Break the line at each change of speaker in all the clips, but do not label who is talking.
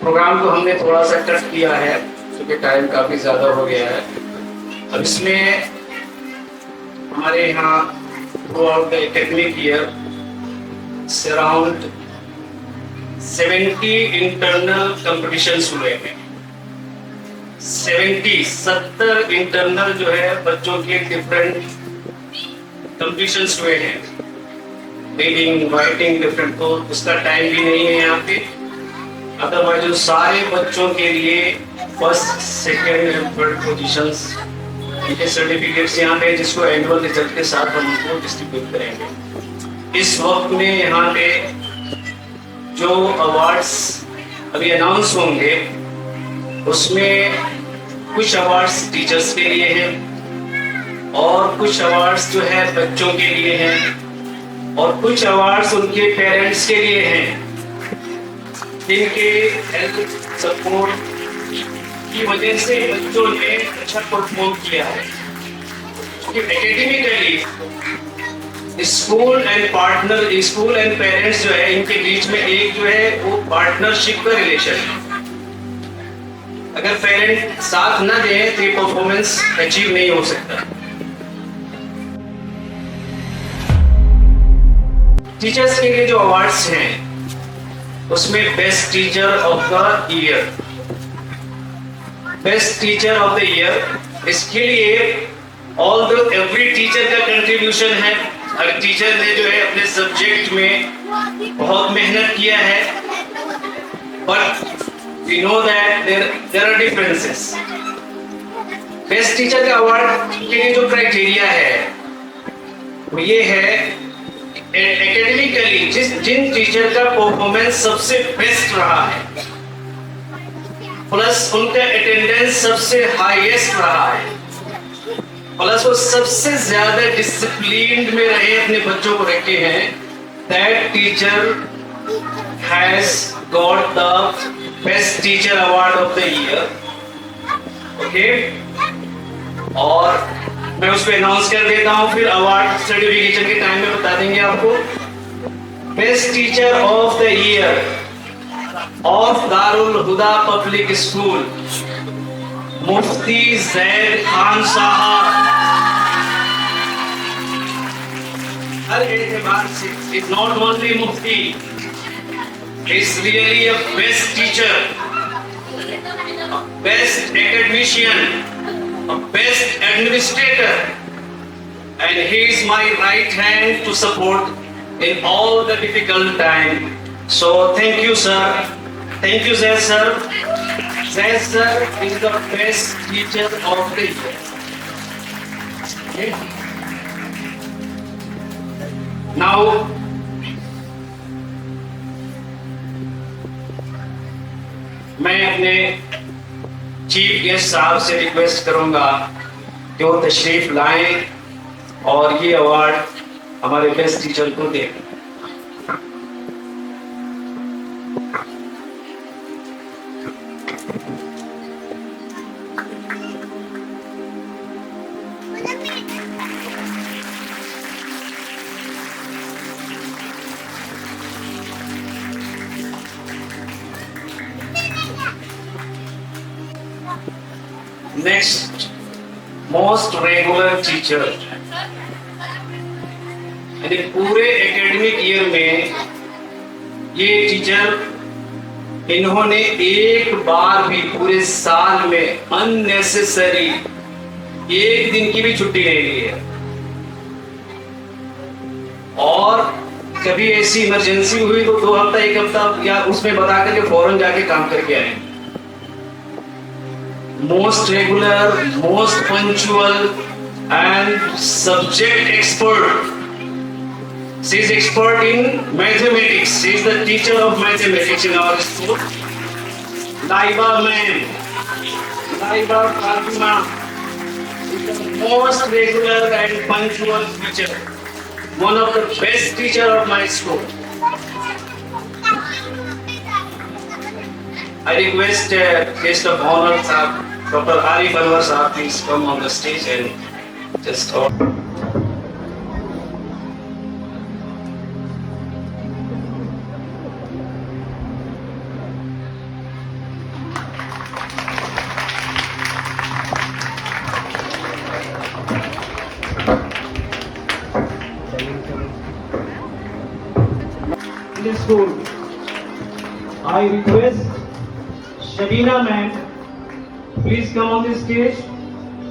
Programme को हमने थोड़ा सा कट किया है क्योंकि टाइम काफ़ी ज़्यादा हो गया है। अब इसमें हमारे यहाँ through out the academic year around 70 internal competitions हुए हैं। 70 इंटरनल जो है बच्चों के डिफरेंट कंपटीशंस हुए हैं, रीडिंग राइटिंग डिफरेंट, तो उसका टाइम भी नहीं है यहाँ पे। अदरवाइज जो सारे बच्चों के लिए first second and third positions के सर्टिफिकेट्स यहाँ पे, जिसको एनुअल रिजल्ट के साथ हम उनको डिस्ट्रीब्यूट करेंगे। इस वक्त में यहाँ पे जो अवार्ड्स अभी अनाउंस होंगे उसमें कुछ अवार्ड्स टीचर्स के लिए हैं और कुछ अवार्ड्स जो है बच्चों के लिए हैं और कुछ अवार्ड्स उनके पेरेंट्स के लिए हैं जिनके हेल्थ सपोर्ट की वजह से बच्चों ने अच्छा परफॉर्म किया है। एकेडमिकली स्कूल एंड पेरेंट्स जो है इनके बीच में एक जो है वो पार्टनरशिप का रिलेशन है। अगर पेरेंट साथ ना दें तो ये परफॉर्मेंस अचीव नहीं हो सकता। टीचर्स के लिए जो अवार्ड्स हैं उसमें best teacher of the year, best teacher of the year, इसके लिए एवरी टीचर का कंट्रीब्यूशन है। हर टीचर ने जो है अपने सब्जेक्ट में बहुत मेहनत किया है, but we know that there are differences. Best teacher का अवार्ड के लिए जो क्राइटेरिया है वो ये है एकेडमिकली जिन टीचर का परफॉर्मेंस सबसे बेस्ट रहा है प्लस उनका अटेंडेंस सबसे हाईएस्ट रहा है प्लस वो सबसे ज्यादा डिसिप्लिन में रहे, अपने बच्चों को रखे हैं, that teacher has got the best teacher award of the year. Okay, और मैं उस पर अनाउंस कर देता हूं, फिर अवार्ड सर्टिफिकेशन के टाइम में बता देंगे आपको। Best teacher of the year of Darul Huda public school, मुफ्ती जैद खान साहब। हर एतबार से इज नॉट ओनली मुफ्ती, is really a best teacher, best academician, a best administrator, and he is my right hand to support in all the difficult time. So thank you sir, thank you Zaid sir. Zaid sir is the best teacher of the year. Okay. Now मैं अपने chief guest साहब से request करूंगा कि वो तशरीफ लाएं और ये अवार्ड हमारे बेस्ट टीचर को दें। नेक्स्ट, मोस्ट रेगुलर टीचर, यानी पूरे एकेडमिक ईयर में ये टीचर इन्होंने एक बार भी पूरे साल में अननेसेसरी एक दिन की भी छुट्टी नहीं ली है और कभी ऐसी इमरजेंसी हुई तो 2 हफ्ता 1 हफ्ता या उसमें बता करके फौरन जाके काम करके आए। Most regular, most punctual, and subject expert. She is expert in mathematics. She is the teacher of mathematics in our school. Laiba ma'am, Laiba Fatima is the most regular and punctual teacher. One of the best teacher of my school. I request guest of honor, Dr. Arif Anwar Sahab, please come on the stage and just talk. this school. I request Shabina ma'am, please come on this stage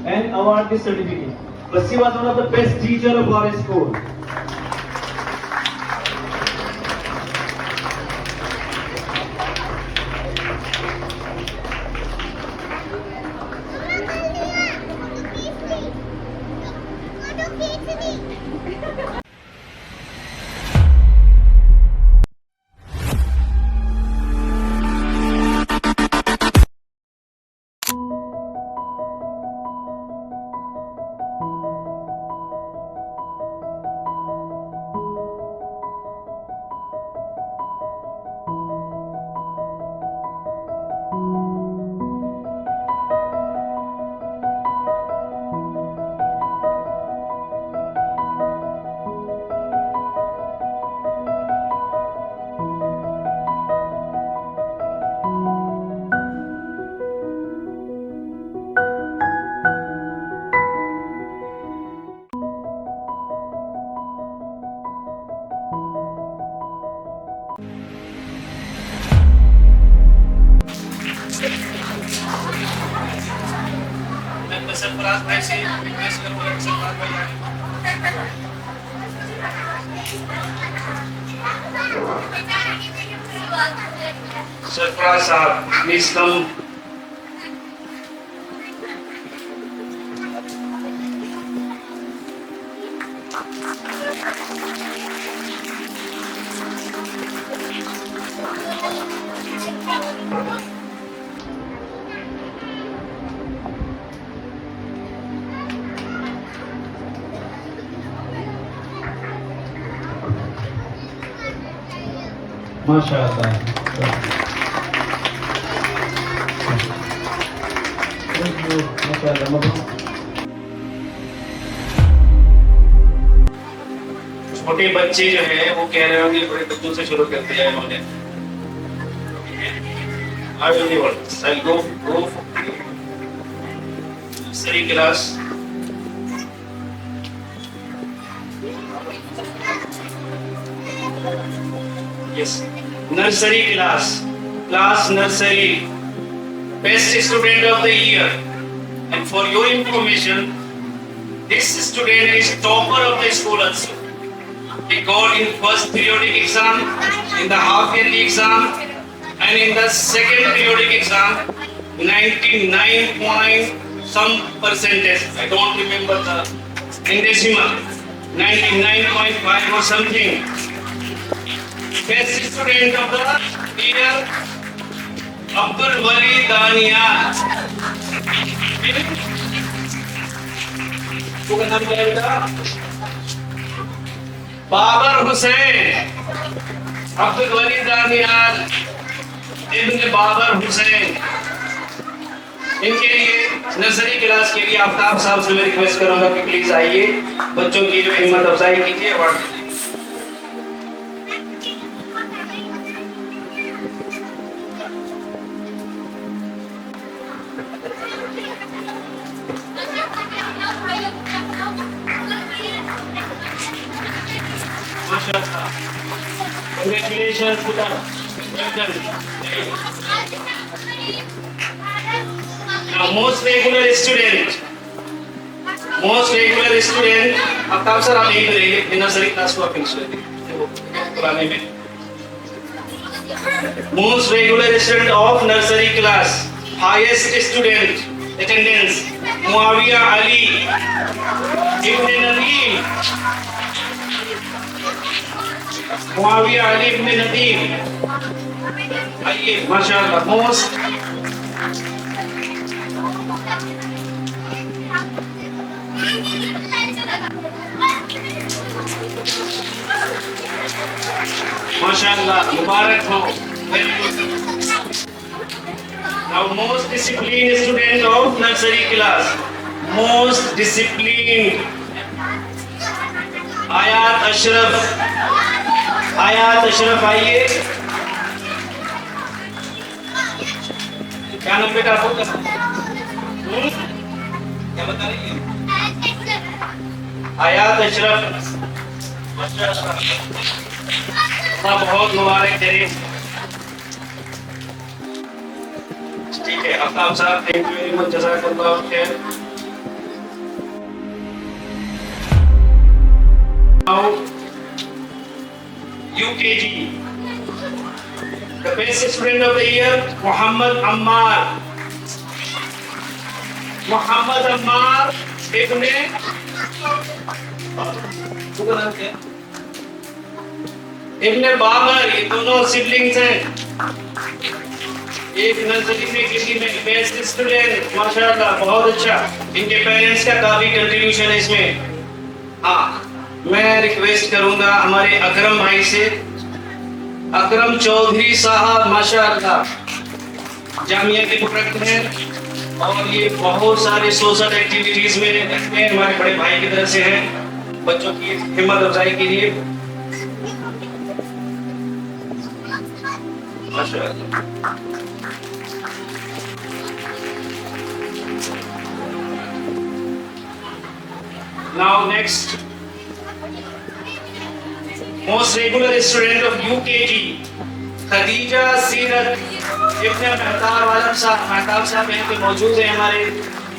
and award this certificate. But she was one of the best teacher of our school. Sarfaraz भाई से request करूंगा, सरफराज भाई सरफराज साहब please come. माशाअल्लाह. छोटे बच्चे जो है वो कह रहे होंगे बड़े बच्चों से शुरू करते हैं उन्होंने. I'll go nursery class. Yes, nursery class, nursery, best student of the year. And for your information, this student is topper of the school also. He got in first periodic exam, in the half yearly exam, and in the second periodic exam, 99 point some percentage. I don't remember the in decimal, 99.5 or something. Best student of the year, Abdul Wali Daniya. Babar Hussain, Abdul वली दानियाल इब्न बाबर हुसैन. इनके लिए nursery class के लिए आफ्ताब साहब से मैं request करूंगा कि please आइए, बच्चों की जो हिम्मत अफजाई कीजिए. Award congratulations to them. Now most regular student, Aftab sir आप यहीं पे रहिए, नर्सरी क्लास को आप फिनिश कर दीजिए पुराने में. Most regular student of nursery class, highest student attendance, Muawiya Ali Ibn Nadeem. Muawiya Ali Ibn Nadeem. आइए, माशाअल्लाह. मोस्ट माशाअल्लाह, मुबारक हो. Now most disciplined student of nursery class, most disciplined, आयात अशरफ. आइए. क्या नाम बेटा आपका? क्या बता रही है? आयात अशरफ. हाँ, बहुत मुबारक करें। ठीक है, आफ्ताब साहब, थैंक यू वेरी मच, जज़ाकल्लाह खैर। Now, UKG, the best student of the year, Muhammad Ammar. Muhammad Ammar, ibn Babar, ये दोनों सिबलिंग्स हैं। एक नर्सरी से किसी में बेस्ट स्टूडेंट, माशाल्लाह बहुत अच्छा। इनके पेरेंट्स का काफी कंट्रीब्यूशन है इसमें। हाँ, मैं रिक्वेस्ट करूंगा हमारे अकरम भाई से, अकरम चौधरी साहब माशाल्लाह जामिया के प्रोडक्ट हैं और ये बहुत सारे सोशल एक्टिविटीज में रहते हैं, हमारे बड़े भाई की तरफ से हैं बच्चों की हिम्मत अफजाई के लिए माशाल्लाह। Now next, most regular student of UKG, Khadija सीरत इब्न मेहताब साहब यहाँ पे मौजूद है हमारे,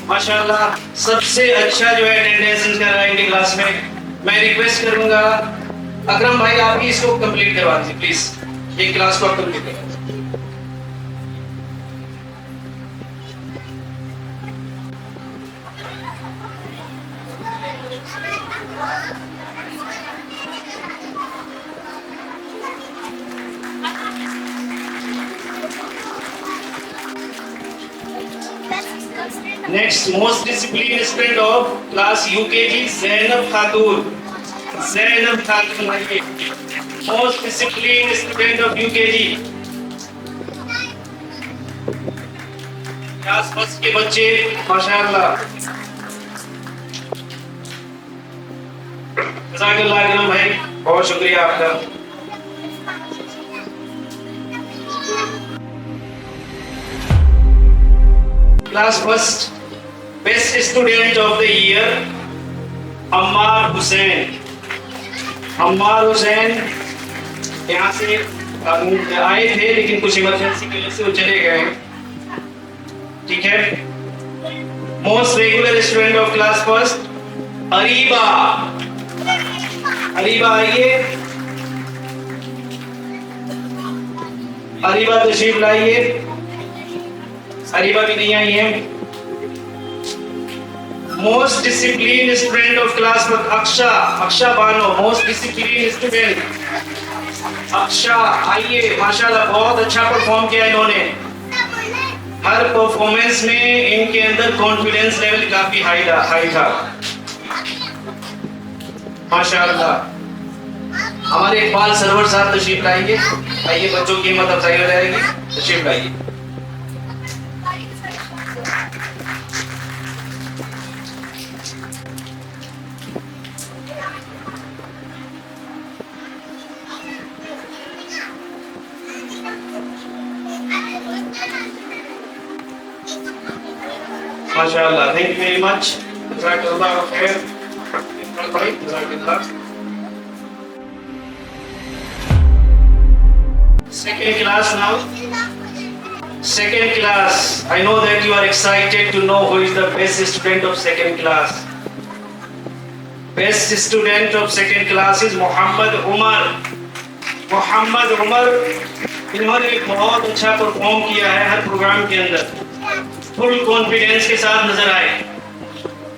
माशाल्लाह सबसे अच्छा जो है अटेंडेंस इनका रहा है इनकी क्लास में। मैं रिक्वेस्ट करूंगा अकरम भाई आप ही इसको कंप्लीट करवा दीजिए प्लीज, एक क्लास को आप कंप्लीट करवा दीजिए। Next, most disciplined student of class UKG, Zainab Khatun. Zainab Khatun, most disciplined student of UKG. Class first के बच्चे माशाल्लाह। जज़ाकल्लाह अकरम भाई, बहुत शुक्रिया आपका। Class first best student of the year Ammar Hussain. Ammar Hussain यहाँ से आए थे लेकिन कुछ इमरजेंसी की वजह से वो चले गए, ठीक है। Most regular student of class first Areeba. Areeba आइए, अरीबा तशरीफ लाइए। अरीबा भी नहीं आई है। Most discipline student of class first Aqsa. Aqsa Bano, most discipline student Aqsa आइए, माशाल्लाह बहुत अच्छा परफॉर्म किया इन्होंने। हर परफॉर्मेंस में इनके अंदर कॉन्फिडेंस लेवल काफी हाई था माशाल्लाह। हमारे इकबाल सरवर साहब तशरीफ लाएंगे, आइए बच्चों की हिम्मत अफजाई हो जाएगी, तशरीफ लाइए। माशाल्लाह, थैंक यू वेरी मच, जज़ाकल्लाह खैर। Second class now. Second class. I know that you are excited to know who is the best student of second class. Best student of second class is Muhammad Umar. Muhammad Umar, इन्होंने बहुत अच्छा perform किया है हर programme के अंदर, full confidence के साथ नजर आए।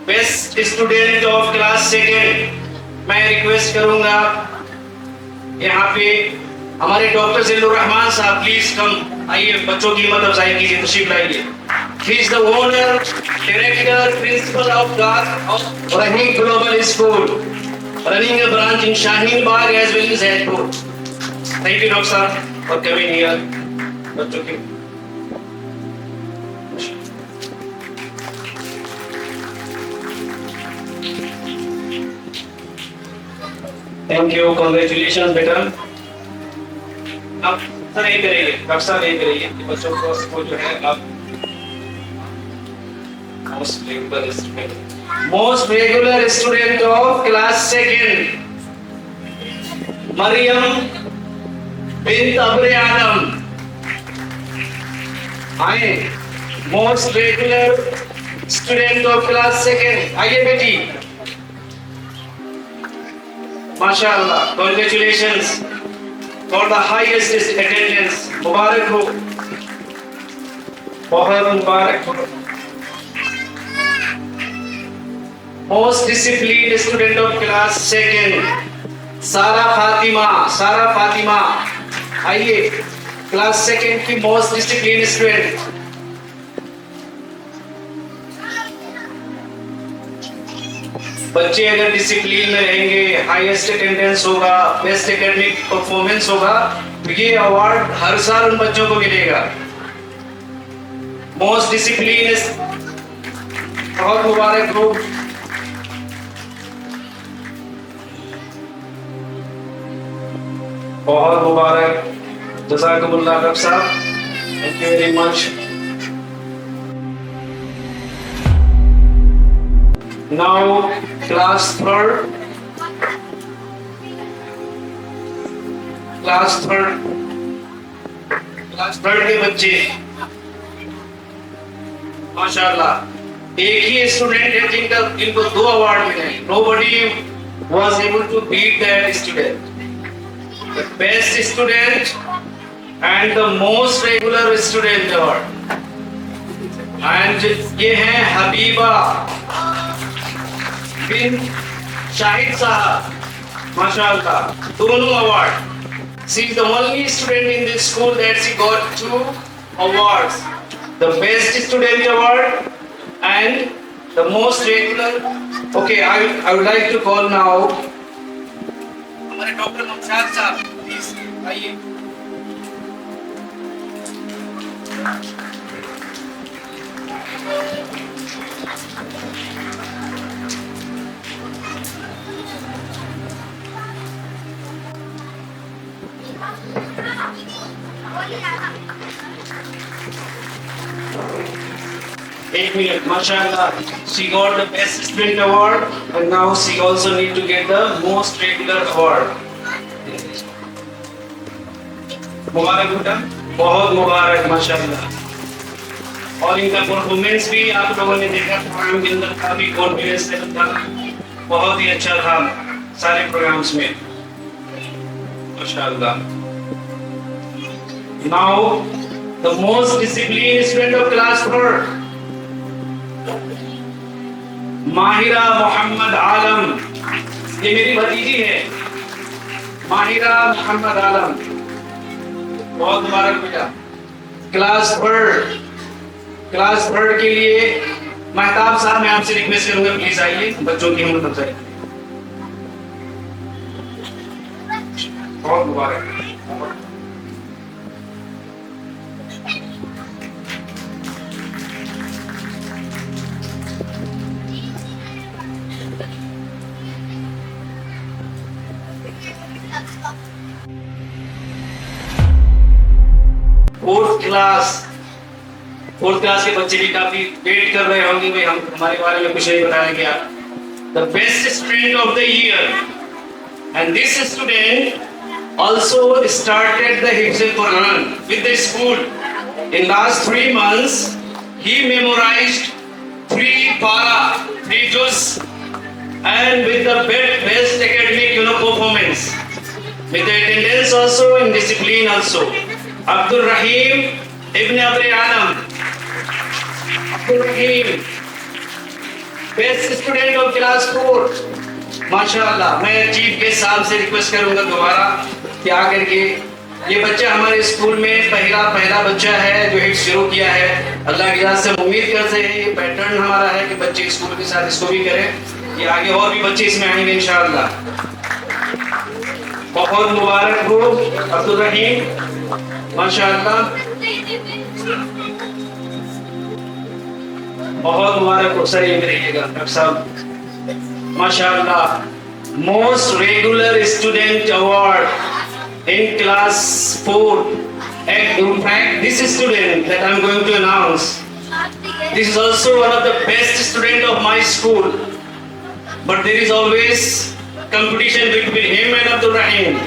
Best student of class second. मैं रिक्वेस्ट करूंगा यहाँ पे हमारे डॉक्टर जिल्लुर रहमान साहब, प्लीज कम, आइए बच्चों की हिम्मत अफजाई कीजिए, तशरीफ लाइए। He is the owner, director, principal of Rahim global school, running a branch in Shaheen Bagh as well as airport. Thank you doctor साहब फॉर कमिंग हियर। बच्चों की थैंक यू, कांग्रेचुलेशन बेटा। आप सर ये करिए, डॉक्टर साहब ये करिए कि बच्चों को जो है आप most regular student of class second Maryam Bint Abre Alam आए। Most regular student of class second, आइए बेटी। माशाअल्लाह, congratulations for the highest attendance. मुबारक हो, बहुत मुबारक हो। Most disciplined student of class second, Sara Fatima. Sara Fatima आइए, क्लास सेकेंड की मोस्ट डिसिप्लिन स्टूडेंट। बच्चे अगर डिसिप्लिन में रहेंगे, हाईएस्ट अटेंडेंस होगा, बेस्ट एकेडमिक परफॉर्मेंस होगा, तो ये अवार्ड हर साल उन बच्चों को मिलेगा। मोस्ट डिसिप्लिन, बहुत मुबारक हो। बहुत मुबारक, जज़ाकुमुल्लाह डॉक्टर साहब, thank you very much. Now class third, class third के बच्चे माशाअल्लाह, एक ही स्टूडेंट है जिनको 2 अवार्ड मिले। Nobody was able to beat that student. The best student and the most regular student award, and ये हैं हबीबा बिन शाहिद साहब, माशाअल्लाह, दोनों award. She is the only student in this school that she got 2 awards, the best student award and the most regular. Okay, I would like to call now हमारे doctor Mumtaz साहब, please आइए। एक minute, माशाअल्लाह, she got the best student award and now she also need to get the most regular award. मुबारक बेटा, बहुत मुबारक, माशाअल्लाह। और इनका परफॉर्मेंस भी आप लोगों ने देखा, प्रोग्राम के अंदर काफी कॉन्फिडेंस लेवल था, बहुत ही अच्छा था सारे प्रोग्राम्स में, माशाअल्लाह। Now the most disciplined student of class 4, Mahira Mohammad आलम, ये मेरी भतीजी है, माहिरा मोहम्मद आलम, बहुत मुबारक बेटा। क्लास थर्ड के लिए महताब साहब, मैं आपसे रिक्वेस्ट करूंगा प्लीज आइए, बच्चों की हिम्मत अफजाई। बहुत मुबारक। फोर्थ क्लास के बच्चे भी काफी वेट कर रहे होंगे, भाई हम हमारे बारे में कुछ नहीं बताया गया। The best student of the year, and this student also started the Hifz al-Quran with the school. In last 3 months, he memorized 3 para, 3 juz, and with the best academic performance, with the attendance also and discipline also. Abdul Rahim Ibn Abre Alam, Abdul Rahim, best student of class 4, माशाअल्लाह। मैं chief guest साहब से request करूंगा दोबारा कि आकर के, ये बच्चा हमारे स्कूल में पहला बच्चा है जो हिफ्ज़ शुरू किया है। अल्लाह की इजाज़त से उम्मीद करते हैं ये पैटर्न हमारा है कि बच्चे स्कूल के साथ इसको भी करें, ये आगे और भी बच्चे इसमें आएंगे इंशाअल्लाह। बहुत मुबारक हो अब्दुल रहीम, माशाअल्लाह, बहुत मुबारक हो। सर ये रहिएगा डॉक्टर साहब, माशाअल्लाह। Most regular student award in class 4. And in fact, this student that I'm going to announce, this is also one of the best student of my school. But there is always competition between him and Abdul Rahim.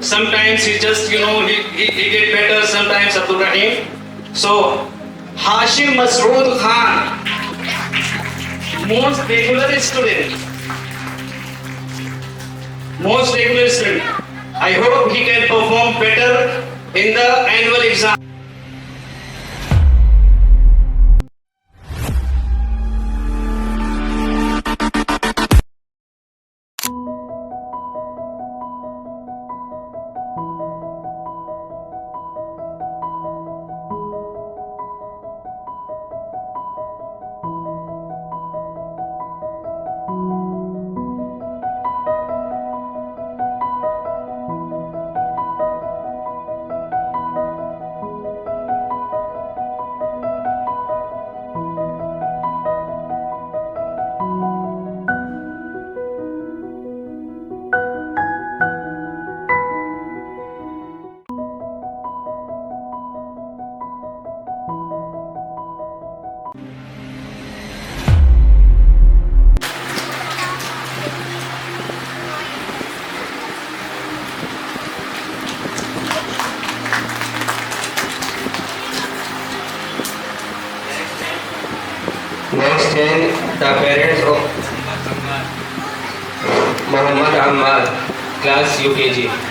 Sometimes he just, he get better. Sometimes Abdul Rahim. So Hashim Masroor Khan, most regular student. Most regular student. I hope he can perform better in the annual exam.
Next 10, the parents of Muhammad Ammar, class UKG.